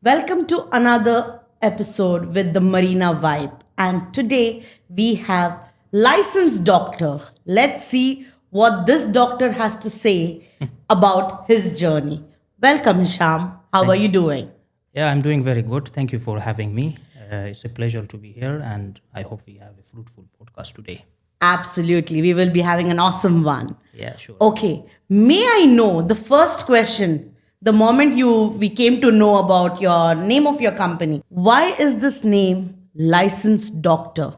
Welcome to another episode with the Marina Vibe. And today we have licensed doctor. Let's see what this doctor has to say about his journey. Welcome, Hisham. How are Thank you doing? Yeah, I'm doing very good. Thank you for having me. It's a pleasure to be here, and I hope we have a fruitful podcast today. Absolutely. We will be having an awesome one. Yeah, sure. Okay. May I know the first question, the moment we came to know about your name of your company, why is this name licensed doctor?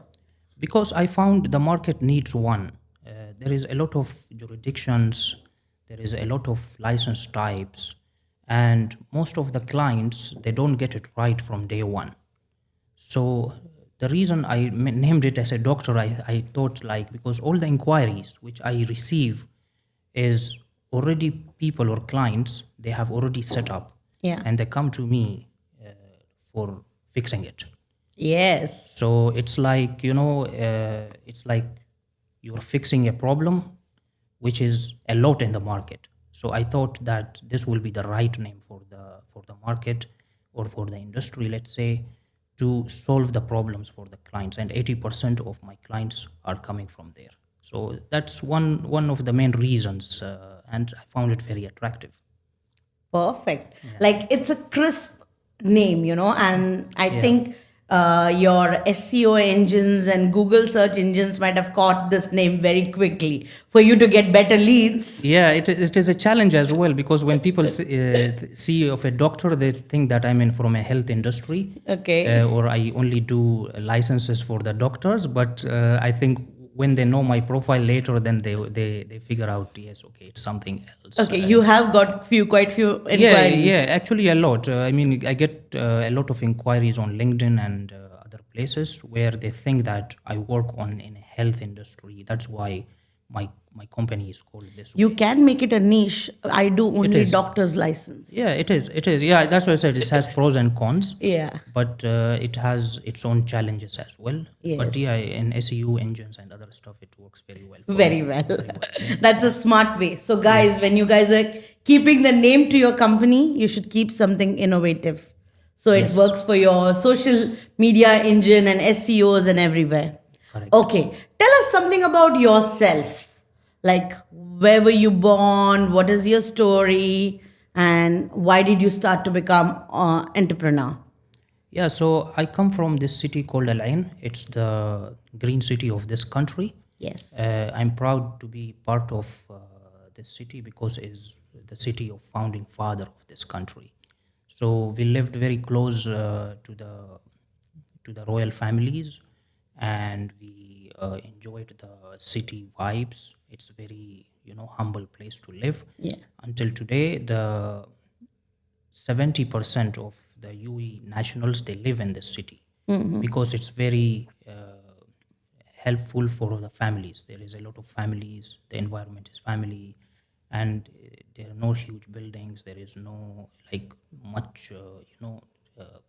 Because I found the market needs one. There is a lot of jurisdictions, there is a lot of license types, and most of the clients they don't get it right from day one. So the reason I named it as a doctor, I thought like because all the inquiries which I receive is already people or clients they have already set up, Yeah. and they come to me for fixing it. Yes. So it's like it's like you're fixing a problem which is a lot in the market. So I thought that this will be the right name for the market or for the industry, let's say, to solve the problems for the clients. And 80% of my clients are coming from there. So that's one of the main reasons, and I found it very attractive. Perfect. Like it's a crisp name, and I Yeah. think your SEO engines and Google search engines might have caught this name very quickly for you to get better leads. Yeah, it is a challenge as well because when people see of a doctor, they think that I'm in from a health industry, Okay. or I only do licenses for the doctors. But I think when they know my profile later, then they figure out yes, okay, it's something else. Okay, you have got quite few Yeah, inquiries. actually a lot. I mean, I get a lot of inquiries on LinkedIn and other places where they think that I work on in a health industry. That's why my company is called this You way. can make it a niche. I do It only is. doctor's license. Yeah, it is. It is. Yeah, that's why I said it has pros and cons, Yeah. but it has its own challenges as well. But Yes. yeah, in SEU engines and other stuff, it works very well for Very me. well. Very well. Yeah. That's a smart way. So, guys, Yes. when you guys are keeping the name to your company, you should keep something innovative. So it Yes. works for your social media engine and SEOs and everywhere. Correct. Okay. Tell us something about yourself. Like, where were you born? What is your story? And why did you start to become entrepreneur? Yeah. So I come from this city called Al Ain. It's the green city of this country. Yes. I'm proud to be part of this city because it's the city of founding father of this country. So we lived very close to the royal families, and we enjoyed the city vibes. It's very humble place to live. Yeah. Until today, the 70% of the UE nationals they live in this city because it's very helpful for the families. There is a lot of families. The environment is family, and there are no huge buildings. There is no like much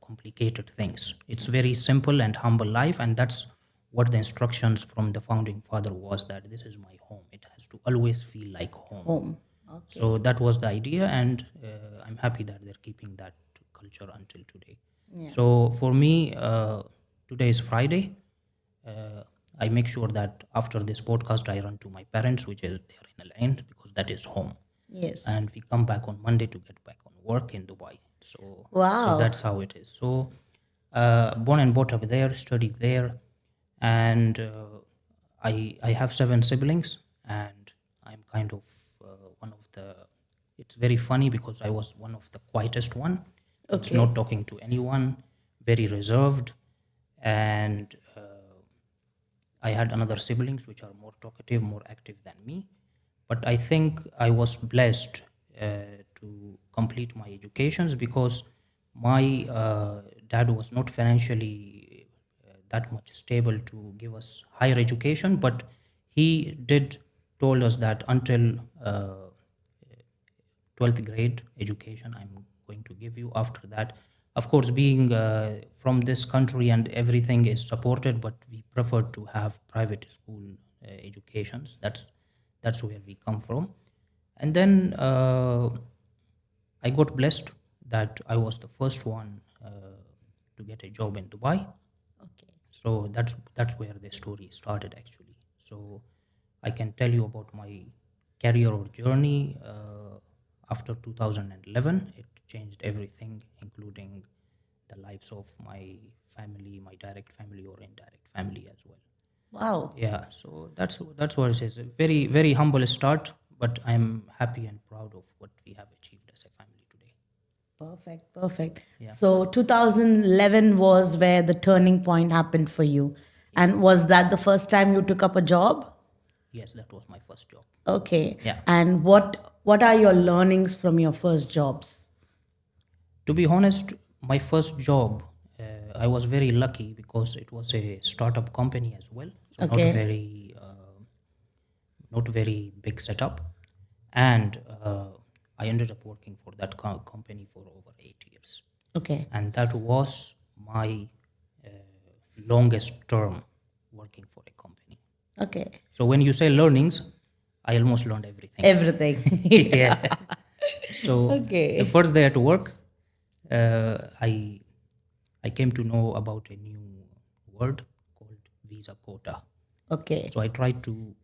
complicated things. It's very simple and humble life, and that's what the instructions from the founding father was, that this is my home. It has to always feel like home. Home. Okay. So that was the idea, and I'm happy that they're keeping that culture until today. So for me, today is Friday. I make sure that after this podcast, I run to my parents, which is there in a lane, because that is home, Yes. and we come back on Monday to get back on work in Dubai. So Wow. that's how it is. So born and brought up there, studied there, and I have 7 siblings, and I'm kind of one of the. It's very funny because I was one of the quietest one. It's Okay. not talking to anyone, very reserved, and I had another siblings which are more talkative, more active than me. But I think I was blessed to complete my educations because my dad was not financially that much stable to give us higher education, but he did told us that until 12th grade education I'm going to give you. After that, of course, being from this country and everything is supported, but we prefer to have private school educations. That's where we come from. And then I got blessed that I was the first one to get a job in Dubai. Okay. So that's where the story started actually. So I can tell you about my career or journey. After 2011, it changed everything, including the lives of my family, my direct family or indirect family as well. Wow. Yeah, so that's what it is. A very very humble start, but I'm happy and proud of what we have achieved as a family today. Perfect, perfect. Yeah, So 2011 was where the turning point happened for you. yeah. And was that the first time you took up a job? Yes, that was my first job. Okay. Yeah. And what are your learnings from your first jobs? To be honest, my first job, I was very lucky because it was a startup company as well. So Okay. not very big setup, and I ended up working for that company for over 8 years, Okay. and that was my uh, longest term working for a company. Okay. So when you say learnings, I almost learned everything. Everything. Yeah. So the Okay. first day at work, I came to know about a new word called visa quota. Okay. So I tried to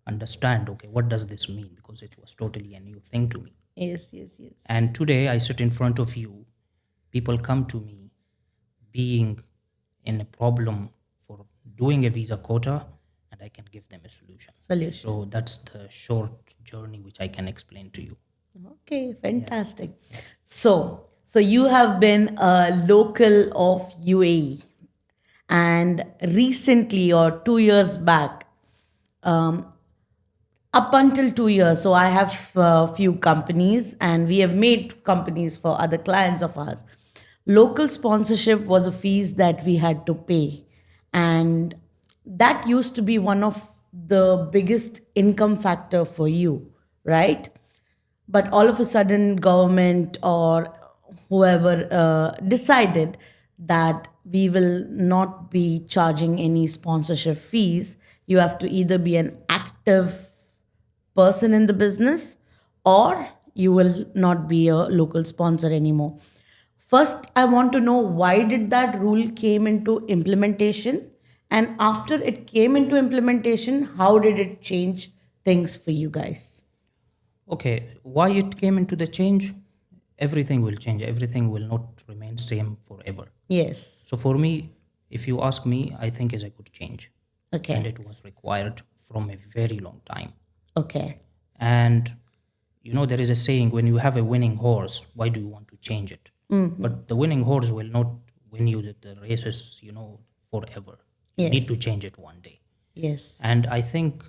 understand, okay, what does this mean? Because it was totally a new thing to me. Yes, yes, yes. And today I sit in front of you, people come to me being in a problem for doing a visa quota, and I can give them a solution. Solution. So that's the short journey which I can explain to you. Okay, fantastic. So you have been a local of UAE, and recently or 2 years back, up until 2 years, so I have a few companies, and we have made companies for other clients of ours. Local sponsorship was a fees that we had to pay, and that used to be one of the biggest income factor for you, right? But all of a sudden government or whoever decided that we will not be charging any sponsorship fees. You have to either be an active person in the business, or you will not be a local sponsor anymore. First, I want to know, why did that rule came into implementation, and after it came into implementation, how did it change things for you guys? Okay, why it came into the change? Everything will change. Everything will not remain same forever. Yes. So for me, if you ask me, I think is a good change, and Okay. it was required from a very long time. Okay. And there is a saying: when you have a winning horse, why do you want to change it? But the winning horse will not win you the races, forever. You need to Yes. change it one day. Yes. And I think,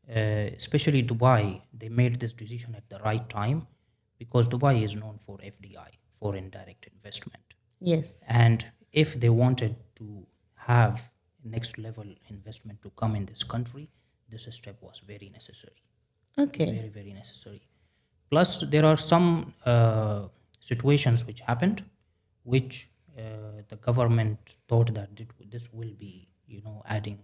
especially Dubai, they made this decision at the right time because Dubai is known for FDI, foreign direct investment. Yes. And if they wanted to have next level investment to come in this country, this step was very necessary, Okay. very, very necessary. Plus, there are some situations which happened, which the government thought that this will be, adding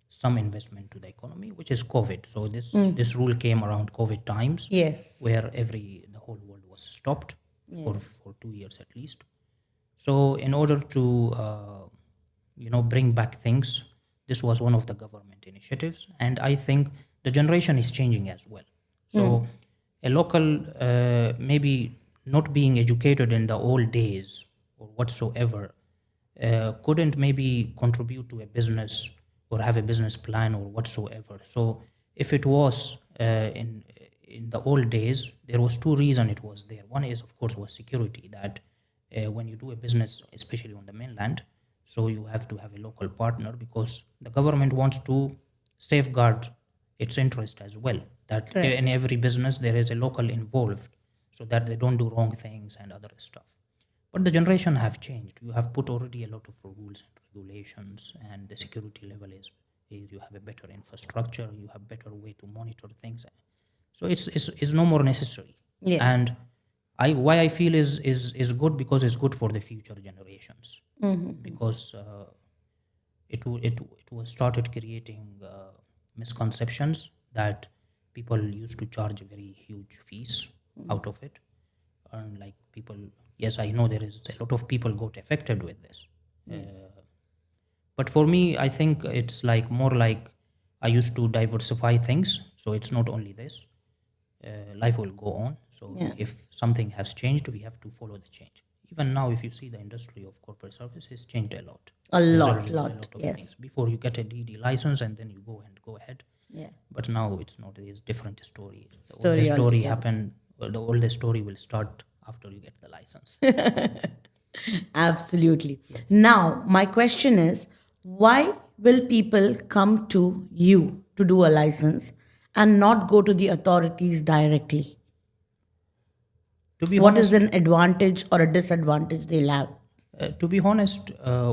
some investment to the economy, which is COVID. So this rule came around COVID times, Yes. where the whole world was stopped for 2 years at least. So in order to bring back things, this was one of the government initiatives, and I think the generation is changing as well. So a local, maybe not being educated in the old days or whatsoever, couldn't maybe contribute to a business or have a business plan or whatsoever. So if it was in the old days, there was two reasons it was there. One is, of course, was security, that when you do a business, especially on the mainland, so you have to have a local partner because the government wants to safeguard its interest as well, that Correct. in every business there is a local involved, so that they don't do wrong things and other stuff. But the generation have changed. You have put already a lot of rules and regulations, and the security level is you have a better infrastructure, you have better way to monitor things. So it's no more necessary. Yes. And why I feel is good, because it's good for the future generations. Because it was started creating misconceptions that people used to charge very huge fees out of it. earn like people. Yes, I know there is a lot of people got affected with this. But for me, I think it's like more like I used to diversify things. So it's not only this. Life will go on. So Yeah. if something has changed, we have to follow the change. Even now, if you see the industry of corporate services changed a lot. A There's lot, a lot. lot of things. Yes. Before you get a DD license and then you go ahead. Yeah. But now it's not. It's different story. All the Story story altogether. happen. All the story will start after you get the license. Absolutely. Now, my question is, why will people come to you to do a license and not go to the authorities directly? To be What is honest, an advantage or a disadvantage they'll have?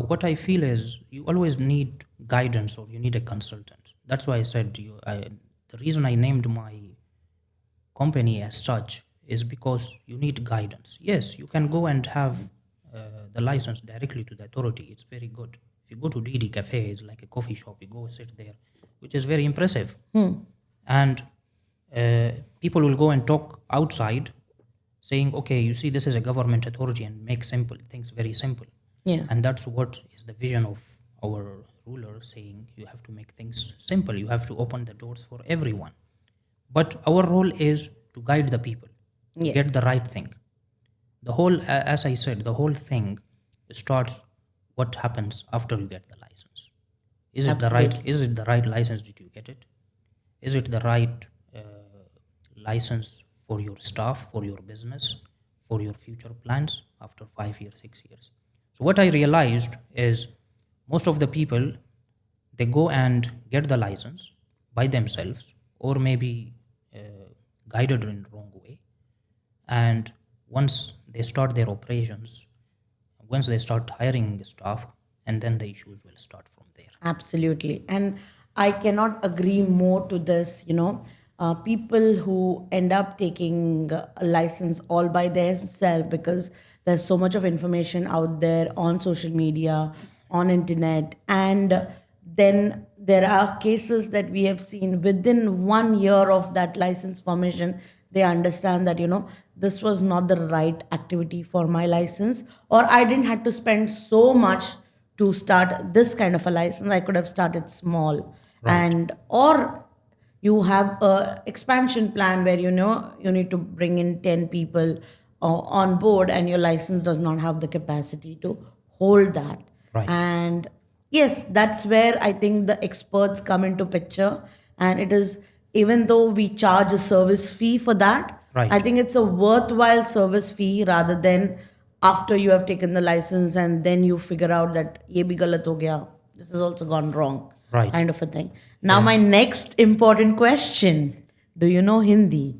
what I feel is you always need guidance or you need a consultant. That's why I said to you, the reason I named my company as such is because you need guidance. Yes, you can go and have the license directly to the authority. It's very good. If you go to DD Cafe, it's like a coffee shop. You go sit there, which is very impressive. And people will go and talk outside saying, okay, you see, this is a government authority and make simple things very simple. Yeah. And that's what is the vision of our ruler saying you have to make things simple. You have to open the doors for everyone. But our role is to guide the people, to Yes. get the right thing. The whole, as I said, the whole thing starts what happens after you get the license. Is it the right? Absolutely. Is it the right license? Did you get it? Is it the right license for your staff, for your business, for your future plans after 5 years, 6 years? So what I realized is most of the people they go and get the license by themselves or maybe guided in wrong way, and once they start their operations, once they start hiring staff, and then the issues will start from there. Absolutely. And I cannot agree more to this. People who end up taking a license all by themselves because there's so much of information out there on social media, on internet, and then there are cases that we have seen within 1 year of that license formation, they understand that this was not the right activity for my license, or I didn't have to spend so much to start this kind of a license. I could have started small. Right. And or you have a expansion plan where you need to bring in 10 people on board, and your license does not have the capacity to hold that. Right. And yes, that's where I think the experts come into picture. And it is, even though we charge a service fee for that, Right. I think it's a worthwhile service fee rather than after you have taken the license and then you figure out that ye bhi galat ho gaya, this has also gone wrong, Right. kind of a thing. Now, my next important question: do you know Hindi?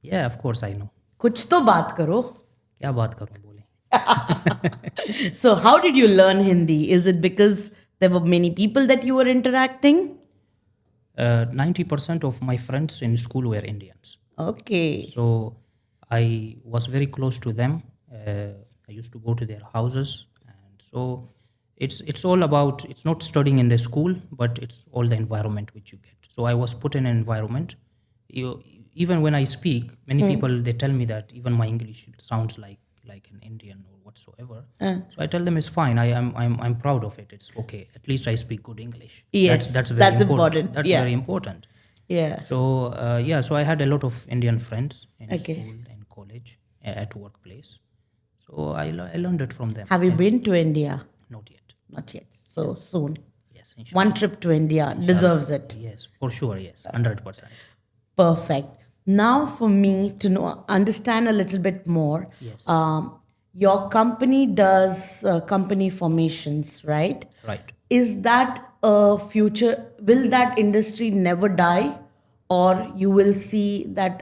Yeah, of course I know. कुछ तो बात करो. क्या बात करूं बोले. So, how did you learn Hindi? Is it because there were many people that you were interacting? 90% of my friends in school were Indians. Okay. So I was very close to them. I used to go to their houses, and so it's all about, it's not studying in the school, but it's all the environment which you get. So I was put in an environment. Even when I speak, many people they tell me that even my English sounds like an Indian or whatsoever. So I tell them it's fine. I'm proud of it. It's okay. At least I speak good English. Yes, that's very that's important. important. That's Yeah. very important. Yeah. So so I had a lot of Indian friends in Okay. school and college, at workplace. So I learned it from them. Have you been to India? Not yet. Not yet. So soon. Yes, inshallah. One trip to India deserves it. Yes, for sure. Yes, 100%. Perfect. Now, for me to understand a little bit more, Yes. your company does company formations, right? Right. Is that a future? Will that industry never die, or you will see that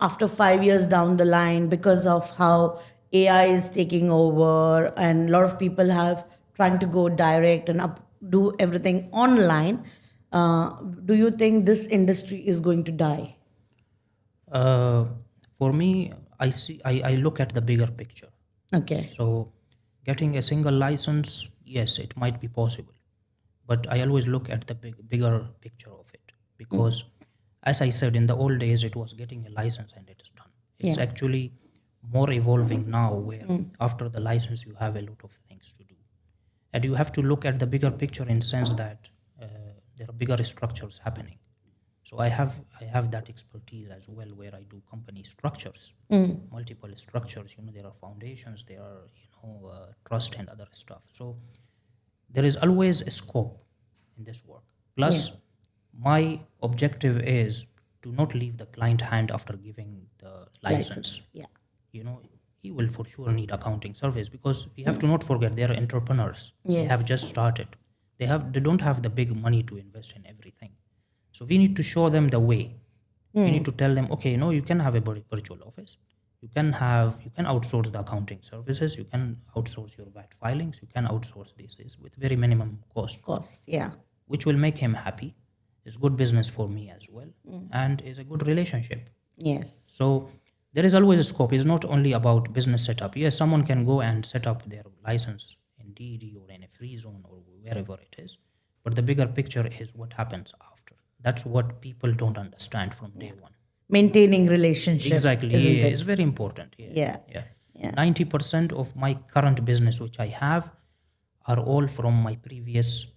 after 5 years down the line, because of how AI is taking over and a lot of people have trying to go direct and do everything online? Do you think this industry is going to die? For me, I look at the bigger picture. Okay. So getting a single license, yes, it might be possible, but I always look at the bigger picture of it, because as I said, in the old days it was getting a license and it is done. It's Yeah. actually more evolving now, where after the license you have a lot of things to do, and you have to look at the bigger picture in sense that there are bigger structures happening. So I have that expertise as well, where I do company structures, multiple structures. There are foundations, there are trust and other stuff. So there is always a scope in this work. Plus, my objective is to not leave the client hand after giving the license. Yeah. you know he will for sure need accounting service, because we have to not forget they are entrepreneurs. They have Yes. just started. They don't have the big money to invest in everything. So we need to show them the way. We need to tell them, okay, you can have a virtual office. You can outsource the accounting services. You can outsource your VAT filings. You can outsource this with very minimum cost, Of course. Yeah. which will make him happy. It's good business for me as well, and is a good relationship. Yes. So there is always a scope. It's not only about business setup. Yes, someone can go and set up their license in DD or in a free zone or wherever it is, but the bigger picture is what happens after. That's what people don't understand from day one. Maintaining relationship. Exactly, Isn't yeah, it? it's very important. Yeah. Yeah. Yeah. 90% of my current business, which I have, are all from my previous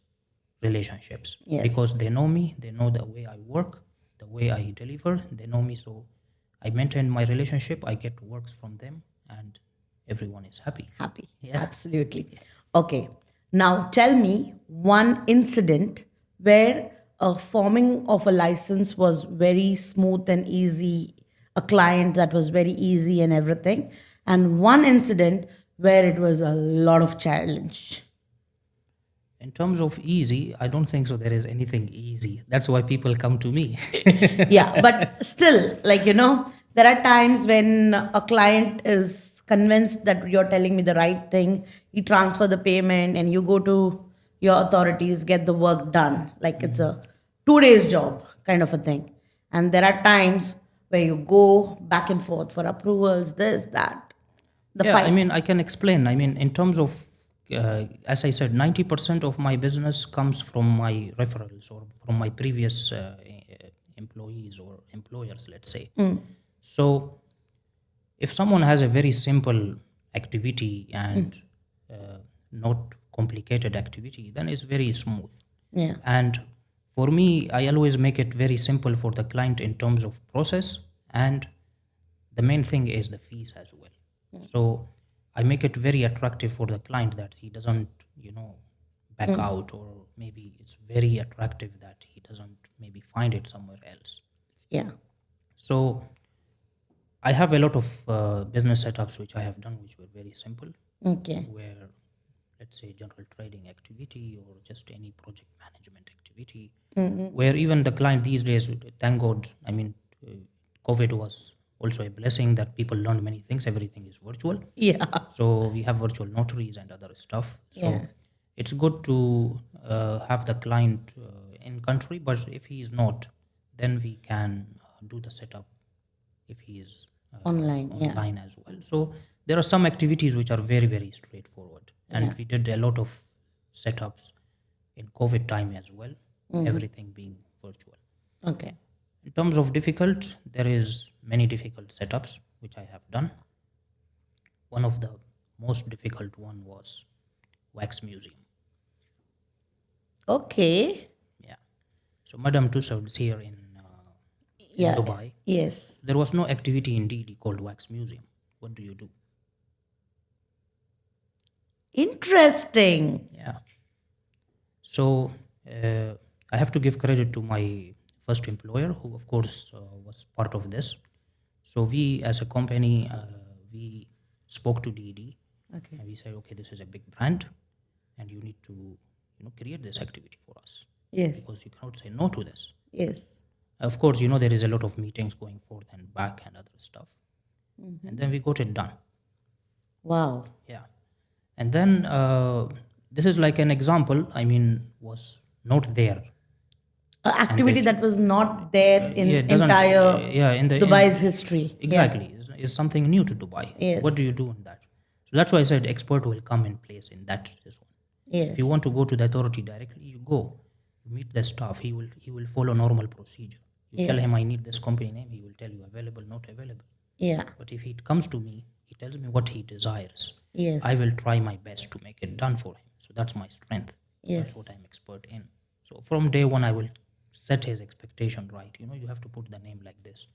relationships. Yes. Because they know me, they know the way I work, the way I deliver, they know me. So I maintain my relationship, I get works from them, and everyone is happy. Happy. Yeah. Absolutely. Okay. Now tell me one incident where a forming of a license was very smooth and easy, a client that was very easy and everything, and one incident where it was a lot of challenge. In terms of easy, I don't think so there is anything easy. That's why people come to me. Yeah, but still, there are times when a client is convinced that you're telling me the right thing, you transfer the payment and you go to your authorities, get the work done. Like it's a 2 days job kind of a thing. And there are times where you go back and forth for approvals, this, that, the Yeah, fight. I mean, I can explain. I mean, in terms of, as I said, 90% of my business comes from my referrals or from my previous employees or employers, let's say. So, if someone has a very simple activity and not complicated activity, then it's very smooth. Yeah. And for me, I always make it very simple for the client in terms of process, and the main thing is the fees as well. So I make it very attractive for the client that he doesn't, back out, or maybe it's very attractive that he doesn't maybe find it somewhere else. Yeah. So I have a lot of business setups which I have done, which were very simple, Okay. where let's say general trading activity or just any project management activity, where even the client these days, thank God, I mean, COVID was also a blessing that people learned many things. Everything is virtual. Yeah. So we have virtual notaries and other stuff. So Yeah. it's good to have the client in country, but if he is not, then we can do the setup if he is Online. Yeah. online as well. So there are some activities which are very, very straightforward. And we did a lot of setups in COVID time as well, everything being virtual. Okay. In terms of difficult, there is many difficult setups which I have done. One of the most difficult one was wax museum. Okay. Yeah. So Madame Tussauds is here in Yeah. Dubai. Yes. There was no activity in DD called wax museum. What do you do? Interesting. Yeah. So I have to give credit to my first employer, who of course was part of this. So we, as a company, we spoke to DD, Okay. and we said, okay, this is a big brand, and you need to, create this activity for us, Yes. because you cannot say no to this. Yes. Of course, there is a lot of meetings going forth and back and other stuff, and then we got it done. Wow. Yeah. And then this is like an example, I mean, was not there. An activity that was not there in Yeah, it doesn't- entire yeah, in the Dubai's history. exactly is something new to Dubai. Yes. What do you do in that? So that's why I said expert will come in place in that this one. Yes. If you want to go to the authority directly, you go, you meet the staff. He will follow normal procedure. You tell him I need this company name, he will tell you available, not available. Yeah. But if it comes to me, he tells me what he desires, Yes. I will try my best to make it done for him. So that's my strength. That's Yes. what I'm expert in. So from day one, I will set his expectation right. You have to put the name like this,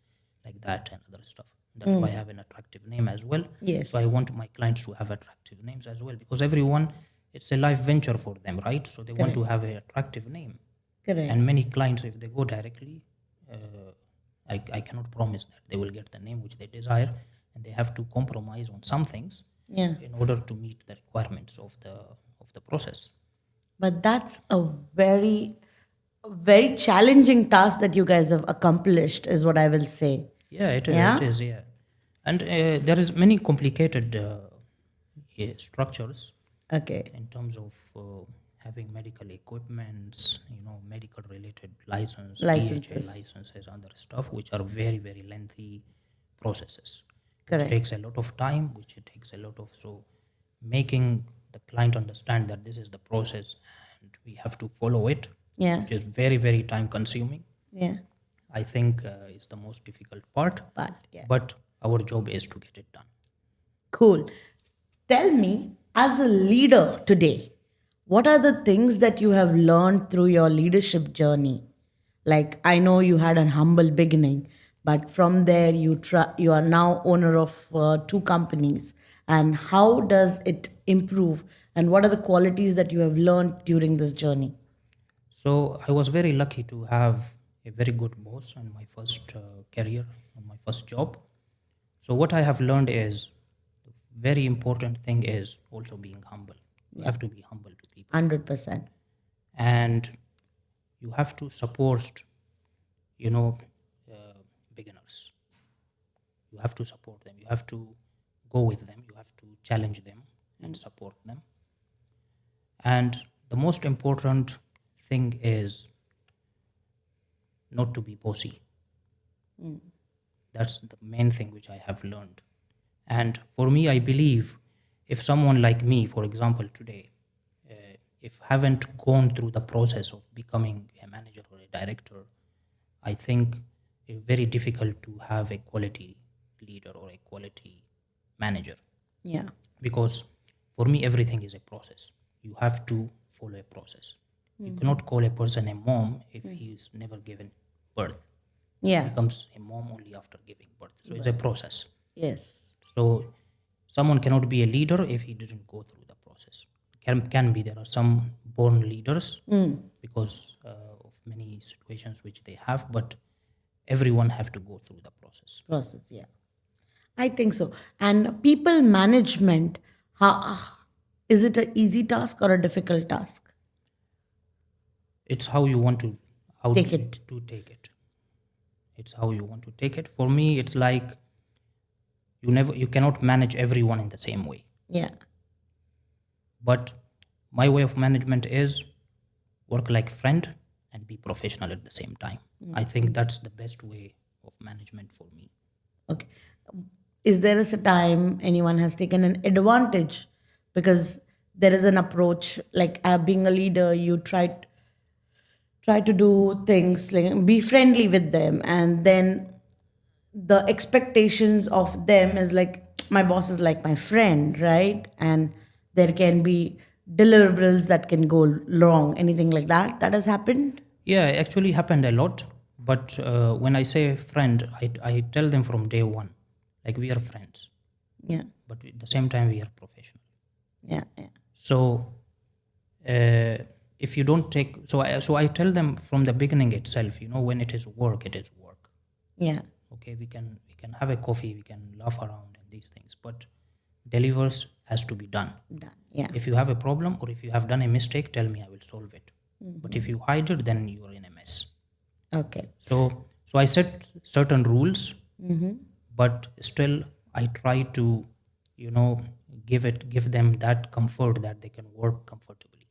like that, and other stuff. That's why I have an attractive name as well. Yes. So I want my clients to have attractive names as well, because everyone, it's a life venture for them, right? So they want to have an attractive name. Correct. And many clients, if they go directly, I cannot promise that they will get the name which they desire, and they have to compromise on some things Yeah. in order to meet the requirements of the process. But that's a very challenging task that you guys have accomplished, is what I will say. Yeah, it is. Yeah? It is. Yeah, and there is many complicated structures Okay. in terms of having medical equipments, medical related Licenses. DHA licenses, other stuff, which are very, very lengthy processes, Correct. which takes a lot of time, which it takes a lot of, so making the client understand that this is the process and we have to follow it, Yeah. which is very, very time consuming, Yeah. I think is the most difficult part. But yeah. But our job is to get it done. Cool. Tell me, as a leader today, what are the things that you have learned through your leadership journey? Like, I know you had a humble beginning, but from there you are now owner of 2 companies. And how does it improve? And what are the qualities that you have learned during this journey? So I was very lucky to have a very good boss on my first career, on my first job. So what I have learned is, very important thing is also being humble. You have to be humble to people, 100%. and you have to support, you know, beginners. You have to support them. You have to go with them. You have to challenge them and support them. And the most important thing is not to be bossy. That's the main thing which I have learned. And for me, I believe if someone like me, for example, today, if haven't gone through the process of becoming a manager or a director, I think it's very difficult to have a quality leader or a quality manager, Yeah. because for me everything is a process. You have to follow a process. You cannot call a person a mom if he is never given birth. Yeah. Becomes a mom only after giving birth. So it's a process. Yes. So someone cannot be a leader if he didn't go through the process. Can be, there are some born leaders because of many situations which they have, but everyone have to go through the process. Yeah. I think so. And people management, is it an easy task or a difficult task? It's how you want to Take it. to take it. It's how you want to take it. For me, it's like you cannot manage everyone in the same way. Yeah. But my way of management is work like friend and be professional at the same time. I think that's the best way of management for me. Okay. Is there a time anyone has taken an advantage? Because there is an approach, like being a leader, you try to do things like be friendly with them, and then the expectations of them is like, my boss is like my friend, right? And there can be deliverables that can go wrong, anything like that has happened. Yeah, it actually happened a lot. But when I say friend, I tell them from day one, like we are friends, Yeah. but at the same time we are professional. Yeah. Yeah. So if you don't take, so I tell them from the beginning itself, when it is work, it is work. Yeah. Okay, we can have a coffee, we can laugh around and these things, but delivers has to be done. Done. Yeah. If you have a problem or if you have done a mistake, tell me, I will solve it. But if you hide it, then you are in a mess. Okay. So I set certain rules, but still I try to, give them that comfort that they can work comfortably.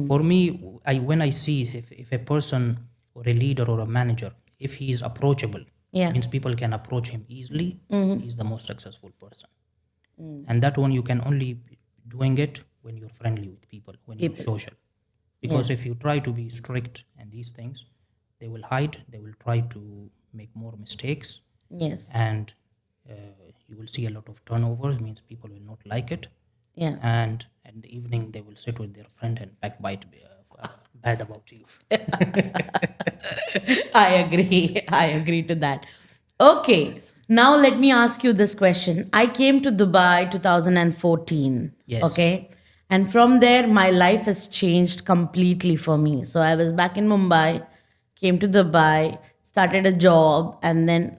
For me, when I see if a person or a leader or a manager, if he is approachable, Yeah. means people can approach him easily, he's the most successful person. And that one you can only be doing it when you're friendly with people, when you're social. Because if you try to be strict and these things, they will hide, they will try to make more mistakes, Yes. and you will see a lot of turnovers, means people will not like it. Yeah. And at the evening, they will sit with their friend and backbite bad about you. I agree. I agree to that. Okay. Now let me ask you this question. I came to Dubai 2014. Yes. Okay. And from there, my life has changed completely for me. So I was back in Mumbai, came to Dubai, started a job, and then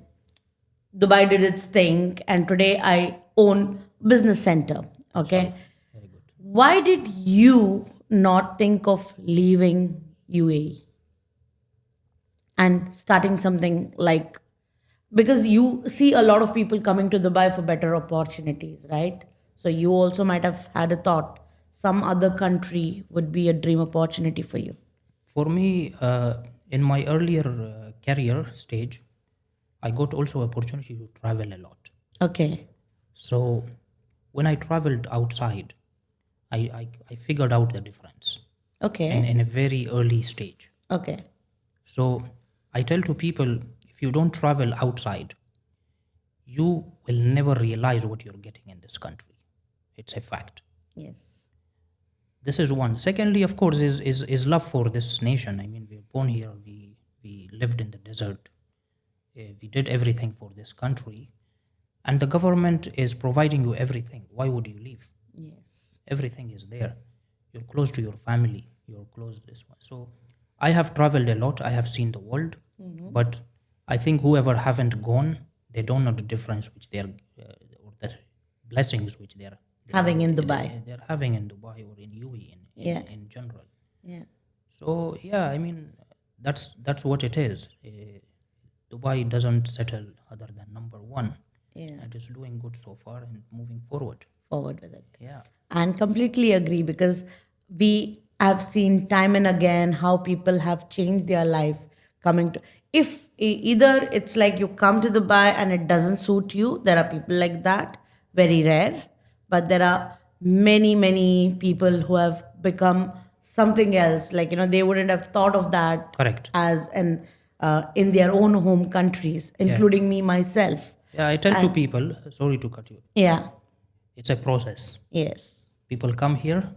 Dubai did its thing. And today I own business center. Okay. Very good. Why did you not think of leaving UAE and starting something like, because you see a lot of people coming to Dubai for better opportunities, right? So you also might have had a thought some other country would be a dream opportunity for you. For me, in my earlier career stage, I got also opportunity to travel a lot. Okay. So when I traveled outside, I figured out the difference Okay. in a very early stage. Okay. So I tell to people, if you don't travel outside, you will never realize what you're getting in this country. It's a fact. Yes. This is one. Secondly, of course, is love for this nation. I mean, we were born here. We lived in the desert. We did everything for this country, and the government is providing you everything. Why would you leave? Yes. Everything is there. You're close to your family. You're close to this one. So I have traveled a lot. I have seen the world, but I think whoever haven't gone, they don't know the difference which they're or the blessings which they're Having in Dubai. they're having in Dubai or in UAE Yeah. in general. Yeah. So yeah, I mean that's what it is. Dubai doesn't settle other than number one, Yeah. and it's doing good so far and moving forward. Forward with it. Yeah, And completely agree because we have seen time and again how people have changed their life coming to, if either it's like you come to Dubai and it doesn't suit you, there are people like that, very rare, but there are many people who have become something else, like they wouldn't have thought of that correct. as an in their own home countries, including me myself. Yeah, I tell to people. Sorry to cut you. Yeah. It's a process. Yes. People come here,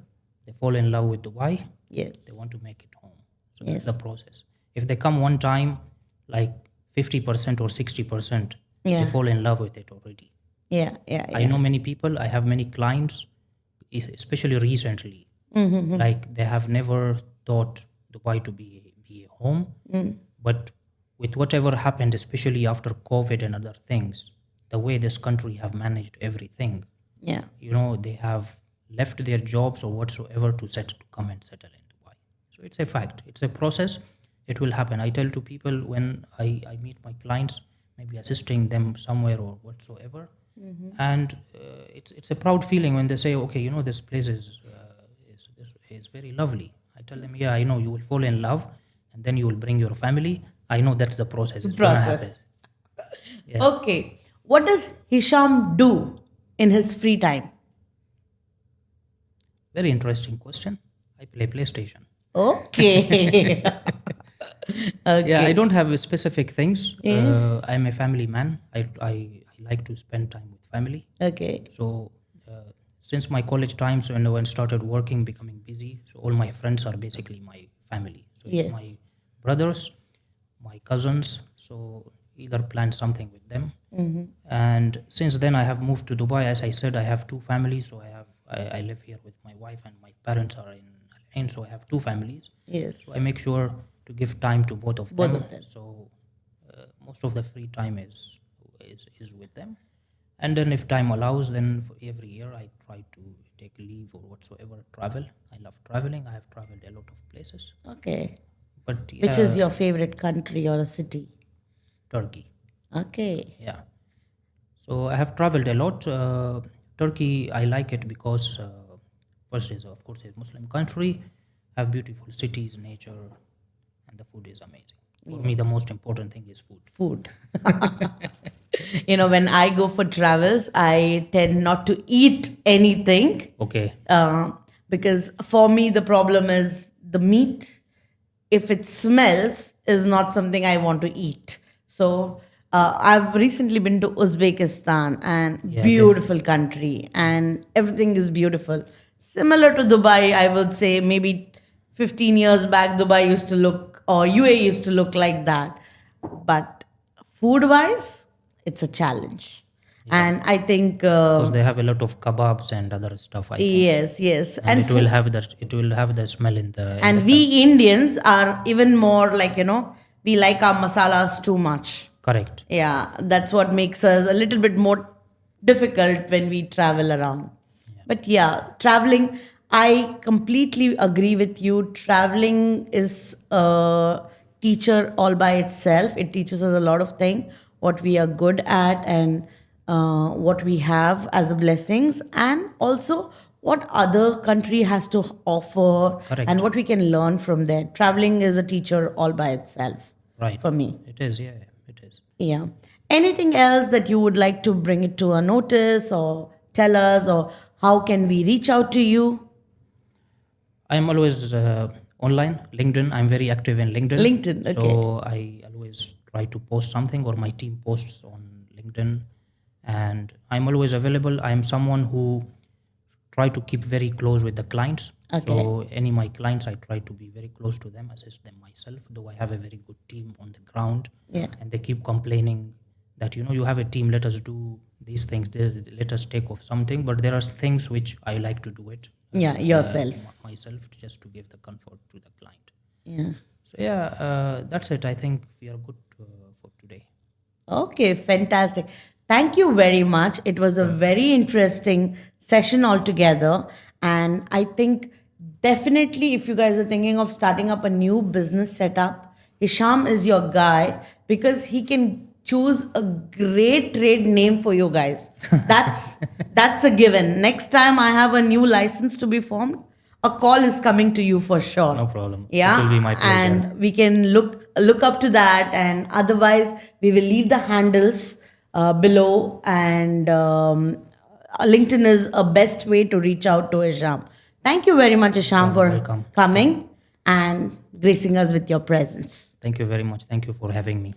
they fall in love with Dubai, Yes. they want to make it home. So that's the process. If they come one time, like 50% or 60%, Yeah. they fall in love with it already. Yeah. Yeah. I know many people, I have many clients, especially recently, like they have never thought Dubai to be a home. But with whatever happened, especially after COVID and other things, the way this country have managed everything, Yeah. they have left their jobs or whatsoever to come and settle in Dubai. So it's a fact. It's a process. It will happen. I tell to people when I meet my clients, maybe assisting them somewhere or whatsoever, and it's a proud feeling when they say, okay, this place is very lovely. I tell them, yeah, I know you will fall in love, and then you will bring your family. I know that's the process. It's gonna happen. Yeah. Okay. What does Hisham do in his free time? Very interesting question. I play PlayStation. Okay. Okay. Yeah, I don't have specific things. I'm a family man. I like to spend time with family. Okay. So since my college times when I started working, becoming busy, so all my friends are basically my family. So it's Yeah. my brothers, my cousins. So either plan something with them. And since then I have moved to Dubai. As I said, I have two families. So I live here with my wife and my parents are in Al Ain. So I have two families. Yes. So I make sure to give time to both of them. Both of them. So most of the free time is with them, and then if time allows, then for every year I try to take leave or whatsoever. Travel. I love traveling. I have traveled a lot of places, Okay. but yeah, Which is your favorite country or a city? Turkey. Okay. Yeah. So I have traveled a lot. Turkey, I like it because first is of course a Muslim country, have beautiful cities, nature, and the food is amazing. For me, the most important thing is food. Food. When I go for travels, I tend not to eat anything Okay. because for me, the problem is the meat, if it smells, is not something I want to eat. So I've recently been to Uzbekistan, and Yeah, beautiful country, and everything is beautiful. Similar to Dubai, I would say maybe 15 years back, Dubai used to look, or UAE used to look like that. But food wise, it's a challenge. yeah, And I think, because they have a lot of kebabs and other stuff, I think, yes, yes. and it will have the smell in the And we Indians are even more like, we like our masalas too much. correct. Yeah, that's what makes us a little bit more difficult when we travel around. But yeah, traveling, I completely agree with you. Traveling is a teacher all by itself. It teaches us a lot of things, what we are good at, and what we have as blessings, and also what other country has to offer and Correct. what we can learn from there. Traveling is a teacher all by itself Right. for me. It is, yeah, it is. Yeah. Anything else that you would like to bring it to a notice or tell us, or how can we reach out to you? I'm always online, LinkedIn. I'm very active in LinkedIn. LinkedIn, okay. So I always try to post something, or my team posts on LinkedIn, and I'm always available. I'm someone who try to keep very close with the clients. Okay. So any my clients, I try to be very close to them, assist them myself. Though I have a very good team on the ground, Yeah. and they keep complaining that you have a team. Let us do these things. Let us take off something. But there are things which I like to do it. Yeah, yourself. Myself, just to give the comfort to the client. Yeah. So yeah, that's it. I think we are good for today. Okay, fantastic. Thank you very much. It was a very interesting session altogether. And I think definitely if you guys are thinking of starting up a new business setup, Hisham is your guy because he can choose a great trade name for you guys. That's a given. Next time I have a new license to be formed, a call is coming to you for sure. No problem. Yeah, It will be my pleasure. and we can look up to that, and otherwise we will leave the handles below, and LinkedIn is a best way to reach out to Hisham. Thank you very much, Hisham, for welcome. coming and gracing us with your presence. Thank you very much. Thank you for having me.